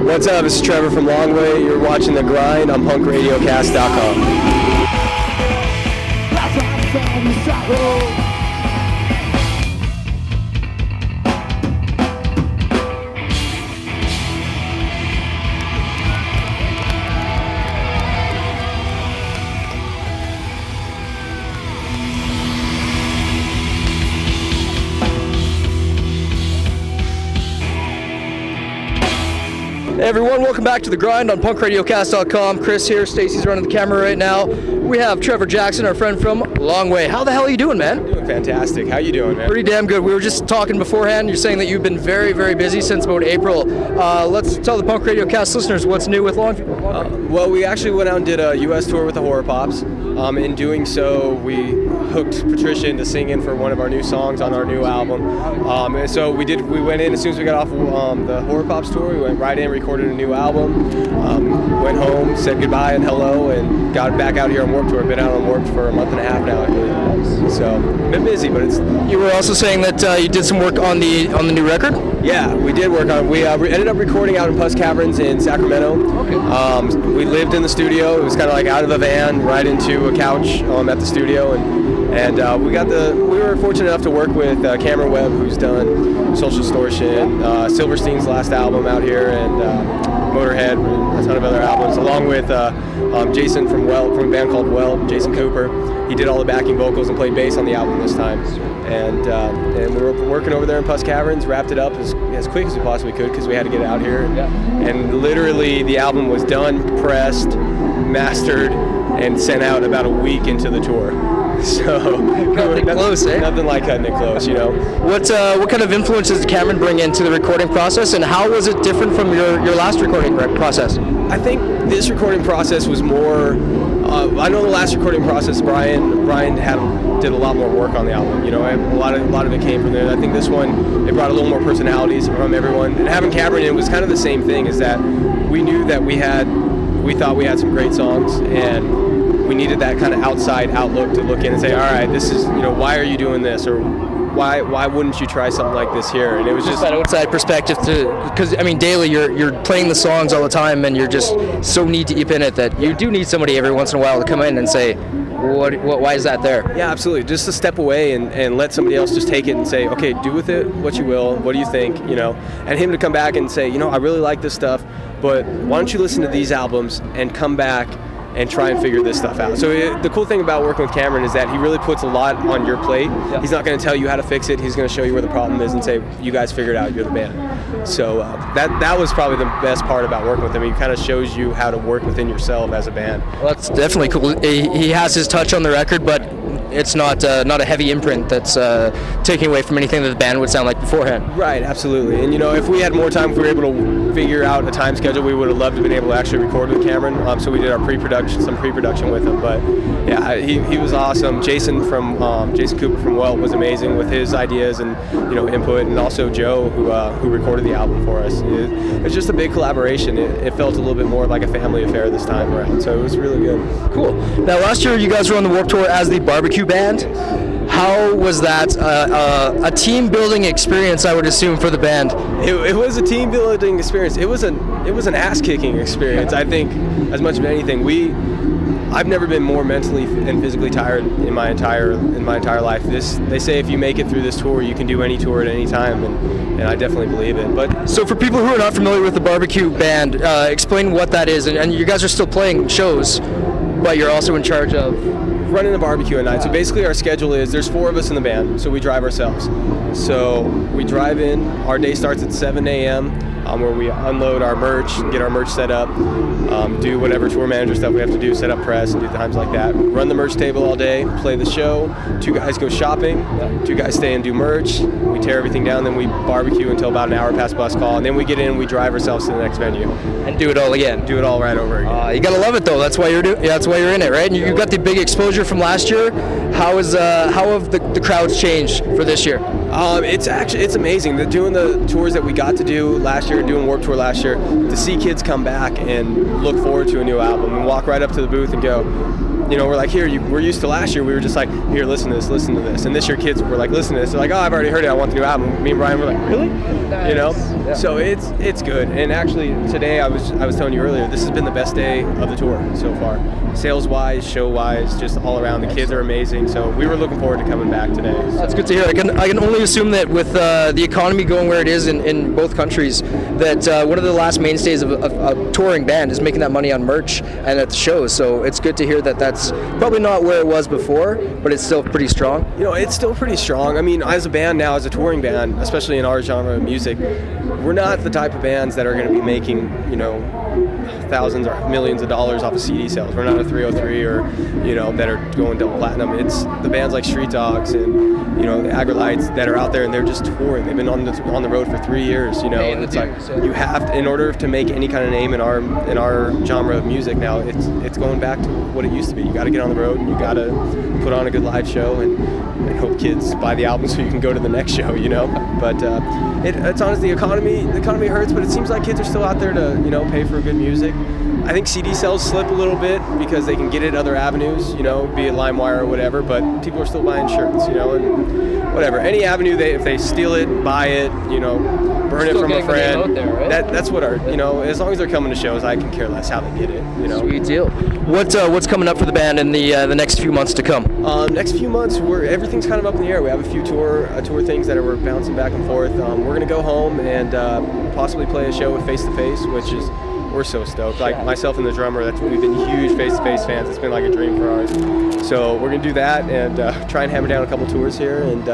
What's up? This is Trevor from Longway. You're watching The Grind on PunkRadioCast.com. Hey everyone, welcome back to The Grind on PunkRadioCast.com. Chris here, Stacy's running the camera right now. We have Trevor Jackson, our friend from Longway. How the hell are you doing, man? Doing fantastic. How you doing, man? Pretty damn good. We were just talking beforehand. You're saying that you've been very, very busy since about April. Let's tell the Punk Radio Cast listeners what's new with Longway. Well, we actually went out and did a U.S. tour with the Horror Pops. In doing so, we hooked Patricia into singing for one of our new songs on our new album. And so we went in as soon as we got off the Horror Pops tour. We went right in, recorded a new album, went home, said goodbye and hello, and got back out here on Warped Tour. Been out on Warped for a month and a half now, I believe. So been busy, but it's. You were also saying that you did some work on the new record. Yeah, we did work on it. We ended up recording out in Puss Caverns in Sacramento. Okay. We lived in the studio. It was kind of like out of a van, right into a couch at the studio, and we were fortunate enough to work with Cameron Webb, who's done Social Distortion, Silverstein's last album out here, and Motorhead, a ton of other albums, along with Jason from a band called Well, Jason Cooper. He did all the backing vocals and played bass on the album this time. And we were working over there in Puss Caverns, wrapped it up as quick as we possibly could because we had to get it out here. Yeah. And literally the album was done, pressed, mastered, and sent out about a week into the tour. So nothing like cutting it close, you know. What kind of influences did Cameron bring into the recording process, and how was it different from your last recording process? I think this recording process was more. I know the last recording process, Brian did a lot more work on the album. You know, a lot of it came from there. I think this one, it brought a little more personalities from everyone. And having Cameron in was kind of the same thing. Is that we knew that we thought we had some great songs, and we needed that kind of outside outlook to look in and say, all right, this is, you know, why are you doing this, or why wouldn't you try something like this here? And it was just that outside perspective because I mean, daily you're playing the songs all the time, and you're just so knee deep in it that you do need somebody every once in a while to come in and say, why is that there? Yeah, absolutely. Just to step away and let somebody else just take it and say, okay, do with it what you will. What do you think? You know, and him to come back and say, you know, I really like this stuff, but why don't you listen to these albums and come back and try and figure this stuff out. So the cool thing about working with Cameron is that he really puts a lot on your plate. Yeah. He's not going to tell you how to fix it. He's going to show you where the problem is and say, you guys figure it out, you're the band. So that was probably the best part about working with him. He kind of shows you how to work within yourself as a band. Well, that's definitely cool. He has his touch on the record, but it's not a heavy imprint that's taking away from anything that the band would sound like beforehand. Right, absolutely. And you know, if we had more time, if we were able to figure out a time schedule, we would have loved to have been able to actually record with Cameron. So we did our some pre-production with him. But yeah, he was awesome. Jason Cooper from Well was amazing with his ideas and, you know, input, and also Joe who recorded the album for us. It was just a big collaboration. It felt a little bit more like a family affair this time around. So it was really good. Cool. Now last year you guys were on the Warped Tour as the Barbecue Band. How was that a team building experience, I would assume, for the band? It was a team building experience. It was an ass kicking experience. I think as much as anything, I've never been more mentally and physically tired in my entire life. They say if you make it through this tour, you can do any tour at any time, and I definitely believe it. But so for people who are not familiar with the Barbecue Band, explain what that is. And you guys are still playing shows, but you're also in charge of running the barbecue at night. So basically our schedule is, there's 4 of us in the band, so we drive ourselves. So we drive in, our day starts at 7 a.m., where we unload our merch, get our merch set up, do whatever tour manager stuff we have to do, set up press and do times like that. Run the merch table all day, play the show, 2 guys go shopping, 2 guys stay and do merch, we tear everything down, then we barbecue until about an hour past bus call, and then we get in and we drive ourselves to the next venue. And do it all again. Do it all right over again. You gotta love it though, that's why you're in it, right? And you got the big exposure from last year. how have the crowds changed for this year? It's amazing. Doing the tours that we got to do last year, doing Warped Tour last year, to see kids come back and look forward to a new album and walk right up to the booth and go, we're like, we're used to last year, we were just like, here, listen to this. And this year kids were like, listen to this. They're like, oh, I've already heard it, I want the new album. Me and Brian were like, really? Nice. Yeah. So it's good. And actually today I was telling you earlier, this has been the best day of the tour so far. Sales-wise, show-wise, just all around. The kids are amazing. So we were looking forward to coming back today. So. That's good to hear. I can only assume that with the economy going where it is in both countries, that one of the last mainstays of a touring band is making that money on merch and at the shows. So it's good to hear that that's probably not where it was before, but it's still pretty strong. It's still pretty strong. I mean, as a band now, as a touring band, especially in our genre of music, we're not the type of bands that are going to be making, thousands or millions of dollars off of CD sales. We're not a 303 or, that are going double platinum. It's the bands like Street Dogs and, the Agrolites that are out there and they're just touring. They've been on the road for 3 years, and it's like you have to, in order to make any kind of name in our genre of music now, it's going back to what it used to be. You got to get on the road and you got to put on a good live show and hope kids buy the album so you can go to the next show, But it's honestly, the economy hurts, but it seems like kids are still out there to, pay for good music. I think CD sales slip a little bit because they can get it other avenues, be it LimeWire or whatever, but people are still buying shirts, and whatever. Any avenue, if they steal it, buy it, burn it from a friend. Out there, right? That's what as long as they're coming to shows, I can care less how they get it, Sweet deal. What's coming up for the band in the next few months to come? Next few months, everything's kind of up in the air. We have a few tour things that we're bouncing back and forth. We're gonna go home and possibly play a show with Face to Face, which is. We're so stoked. Like myself and the drummer, we've been huge Face-to-Face fans. It's been like a dream for ours. So we're gonna do that and try and hammer down a couple tours here and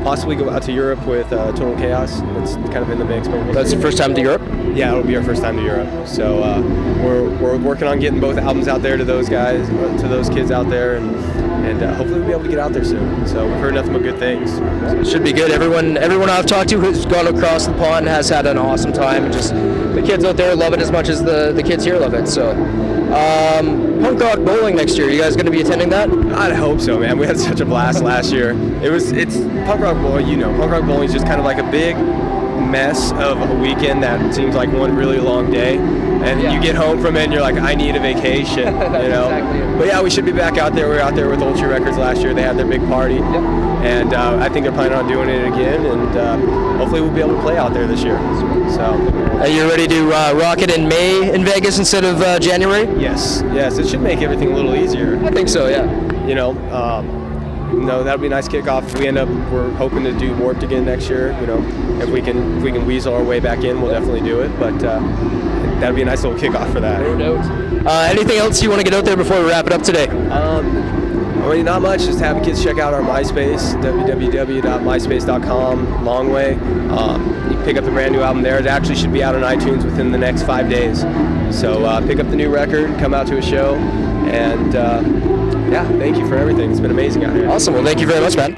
possibly go out to Europe with Total Chaos. It's kind of in the mix. That's the first time to Europe? Yeah, it'll be our first time to Europe. So we're working on getting both albums out there to those guys, to those kids out there, and hopefully we'll be able to get out there soon. So we've heard nothing but good things. So it should be good. Everyone I've talked to who's gone across the pond has had an awesome time. And just the kids out there love it as much as the kids here love it. So punk rock bowling next year. You guys going to be attending that? I hope so, man. We had such a blast last year. It's punk rock bowling. Punk rock bowling is just kind of like a big mess of a weekend that seems like one really long day. And you get home from it and you're like, I need a vacation, Exactly. But yeah, we should be back out there. We were out there with Ultra Records last year. They had their big party. Yep. And I think they're planning on doing it again. And hopefully we'll be able to play out there this year. So. Are you ready to rock it in May in Vegas instead of January? Yes. It should make everything a little easier. I think so, yeah. That'll be a nice kickoff. If we're hoping to do Warped again next year. If we can weasel our way back in, we'll definitely do it. But that'd be a nice little kickoff for that. No doubt. Anything else you want to get out there before we wrap it up today? Not much. Just have the kids check out our MySpace, www.myspace.com, Longway. You can pick up the brand new album there. It actually should be out on iTunes within the next 5 days. So pick up the new record, come out to a show, and thank you for everything. It's been amazing out here. Awesome. Well, thank you very much, man.